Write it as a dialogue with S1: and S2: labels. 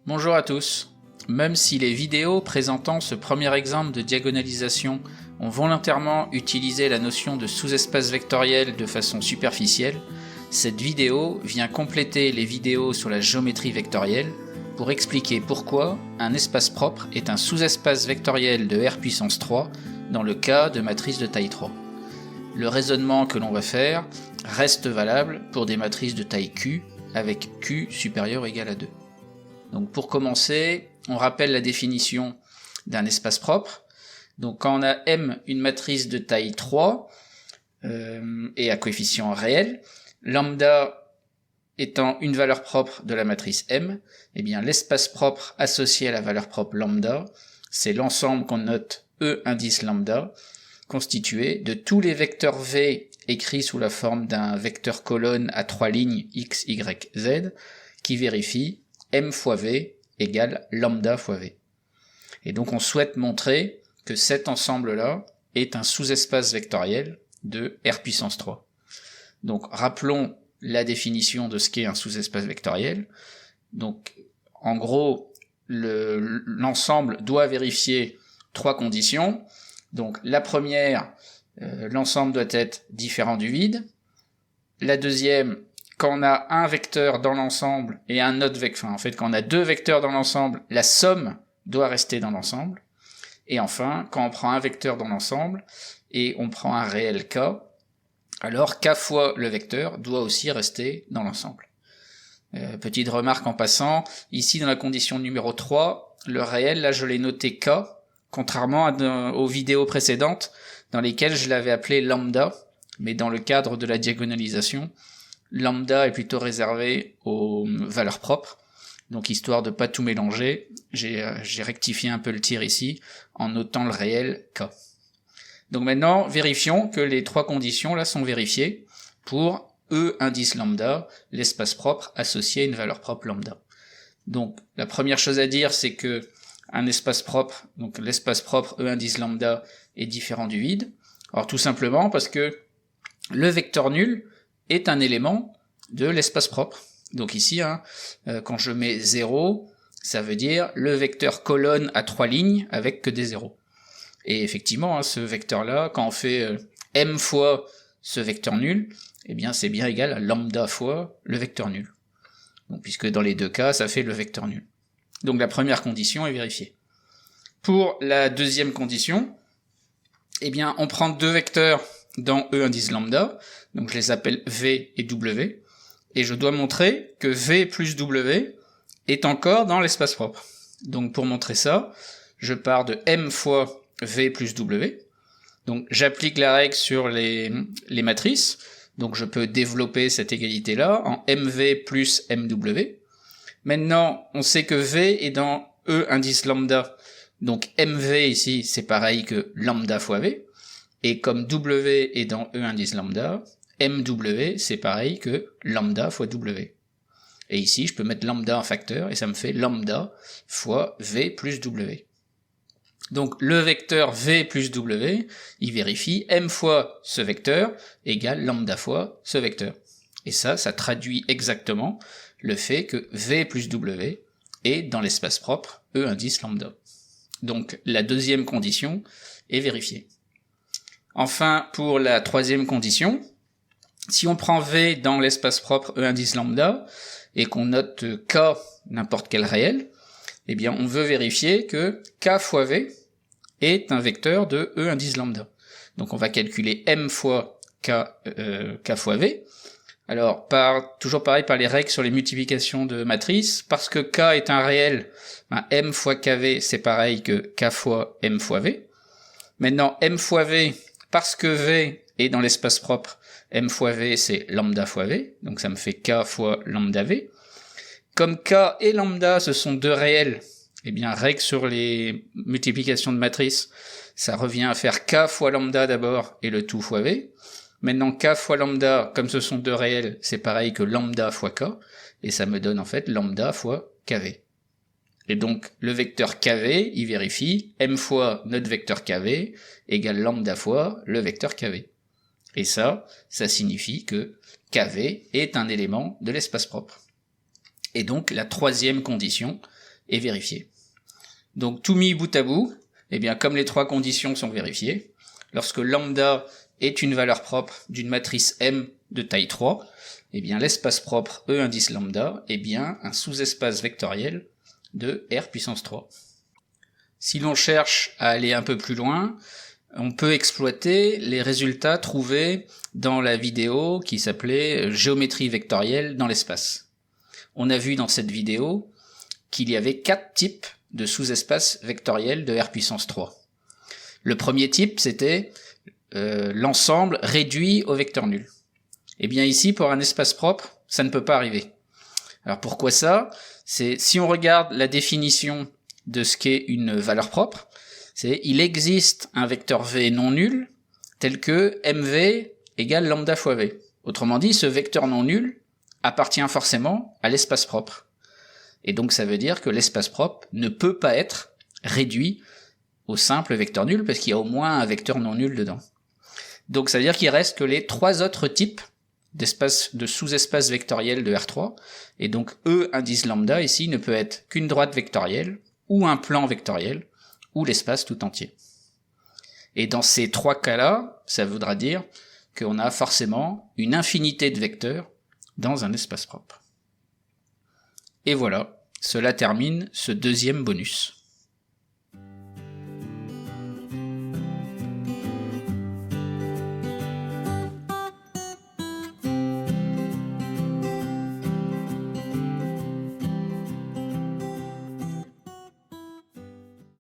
S1: Bonjour à tous. Même si les vidéos présentant ce premier exemple de diagonalisation ont volontairement utilisé la notion de sous-espace vectoriel de façon superficielle, cette vidéo vient compléter les vidéos sur la géométrie vectorielle pour expliquer pourquoi un espace propre est un sous-espace vectoriel de R puissance 3 dans le cas de matrices de taille 3. Le raisonnement que l'on va faire reste valable pour des matrices de taille Q avec Q supérieur ou égal à 2. Donc pour commencer, on rappelle la définition d'un espace propre. Donc quand on a M une matrice de taille 3 et à coefficient réel, lambda étant une valeur propre de la matrice M, eh bien l'espace propre associé à la valeur propre lambda, c'est l'ensemble qu'on note E indice lambda, constitué de tous les vecteurs V écrits sous la forme d'un vecteur colonne à 3 lignes x, y, z, qui vérifie M fois V égale lambda fois V. Et donc on souhaite montrer que cet ensemble-là est un sous-espace vectoriel de R puissance 3. Donc rappelons la définition de ce qu'est un sous-espace vectoriel. Donc en gros, l'ensemble doit vérifier 3 conditions. Donc la première, l'ensemble doit être différent du vide. La deuxième, quand on a un vecteur dans l'ensemble et un autre vecteur, en fait quand on a deux vecteurs dans l'ensemble, la somme doit rester dans l'ensemble. Et enfin, quand on prend un vecteur dans l'ensemble et on prend un réel k, alors k fois le vecteur doit aussi rester dans l'ensemble. Petite remarque en passant, ici dans la condition numéro 3, le réel, là je l'ai noté k, contrairement aux vidéos précédentes dans lesquelles je l'avais appelé lambda, mais dans le cadre de la diagonalisation, lambda est plutôt réservé aux valeurs propres, donc histoire de pas tout mélanger, j'ai rectifié un peu le tir ici en notant le réel k. Donc maintenant, vérifions que les 3 conditions là sont vérifiées pour E indice lambda, l'espace propre associé à une valeur propre lambda. Donc la première chose à dire, c'est que un espace propre, donc l'espace propre E indice lambda est différent du vide. Alors tout simplement parce que le vecteur nul est un élément de l'espace propre. Donc ici, quand je mets 0, ça veut dire le vecteur colonne à 3 lignes avec que des zéros. Et effectivement, ce vecteur-là, quand on fait m fois ce vecteur nul, eh bien c'est bien égal à lambda fois le vecteur nul. Donc, puisque dans les deux cas, ça fait le vecteur nul. Donc la première condition est vérifiée. Pour la deuxième condition, eh bien on prend deux vecteurs dans E indice lambda, donc je les appelle V et W, et je dois montrer que V plus W est encore dans l'espace propre. Donc pour montrer ça, je pars de M fois V plus W, donc j'applique la règle sur les matrices, donc je peux développer cette égalité-là en MV plus MW. Maintenant, on sait que V est dans E indice lambda, donc MV ici c'est pareil que lambda fois V, et comme W est dans E indice lambda, MW c'est pareil que lambda fois W. Et ici je peux mettre lambda en facteur et ça me fait lambda fois V plus W. Donc le vecteur V plus W, il vérifie M fois ce vecteur égale lambda fois ce vecteur. Et ça traduit exactement le fait que V plus W est dans l'espace propre E indice lambda. Donc la deuxième condition est vérifiée. Enfin, pour la troisième condition, si on prend V dans l'espace propre E indice lambda et qu'on note K n'importe quel réel, eh bien on veut vérifier que K fois V est un vecteur de E indice lambda. Donc on va calculer M fois K fois V. Alors, toujours pareil par les règles sur les multiplications de matrices, parce que K est un réel, M fois KV c'est pareil que K fois M fois V. Maintenant, M fois V, parce que V est dans l'espace propre, M fois V c'est lambda fois V, donc ça me fait K fois lambda V. Comme K et lambda ce sont deux réels, eh bien règle sur les multiplications de matrices, ça revient à faire K fois lambda d'abord et le tout fois V. Maintenant K fois lambda, comme ce sont deux réels, c'est pareil que lambda fois K, et ça me donne en fait lambda fois KV. Et donc le vecteur KV, il vérifie M fois notre vecteur KV égale lambda fois le vecteur KV. Et ça signifie que KV est un élément de l'espace propre. Et donc la troisième condition est vérifié. Donc tout mis bout à bout, eh bien comme les trois conditions sont vérifiées, lorsque lambda est une valeur propre d'une matrice M de taille 3, eh bien l'espace propre E indice lambda est bien un sous-espace vectoriel de R puissance 3. Si l'on cherche à aller un peu plus loin, on peut exploiter les résultats trouvés dans la vidéo qui s'appelait Géométrie vectorielle dans l'espace. On a vu dans cette vidéo qu'il y avait 4 types de sous-espaces vectoriels de R puissance 3. Le premier type, c'était l'ensemble réduit au vecteur nul. Et bien ici, pour un espace propre, ça ne peut pas arriver. Alors pourquoi ça? C'est si on regarde la définition de ce qu'est une valeur propre, c'est il existe un vecteur V non nul tel que mv égale lambda fois V. Autrement dit, ce vecteur non nul appartient forcément à l'espace propre. Et donc ça veut dire que l'espace propre ne peut pas être réduit au simple vecteur nul parce qu'il y a au moins un vecteur non nul dedans. Donc ça veut dire qu'il reste que les 3 autres types de sous-espaces vectoriels de R3, et donc E indice lambda ici ne peut être qu'une droite vectorielle, ou un plan vectoriel, ou l'espace tout entier. Et dans ces 3 cas-là, ça voudra dire qu'on a forcément une infinité de vecteurs dans un espace propre. Et voilà, cela termine ce deuxième bonus.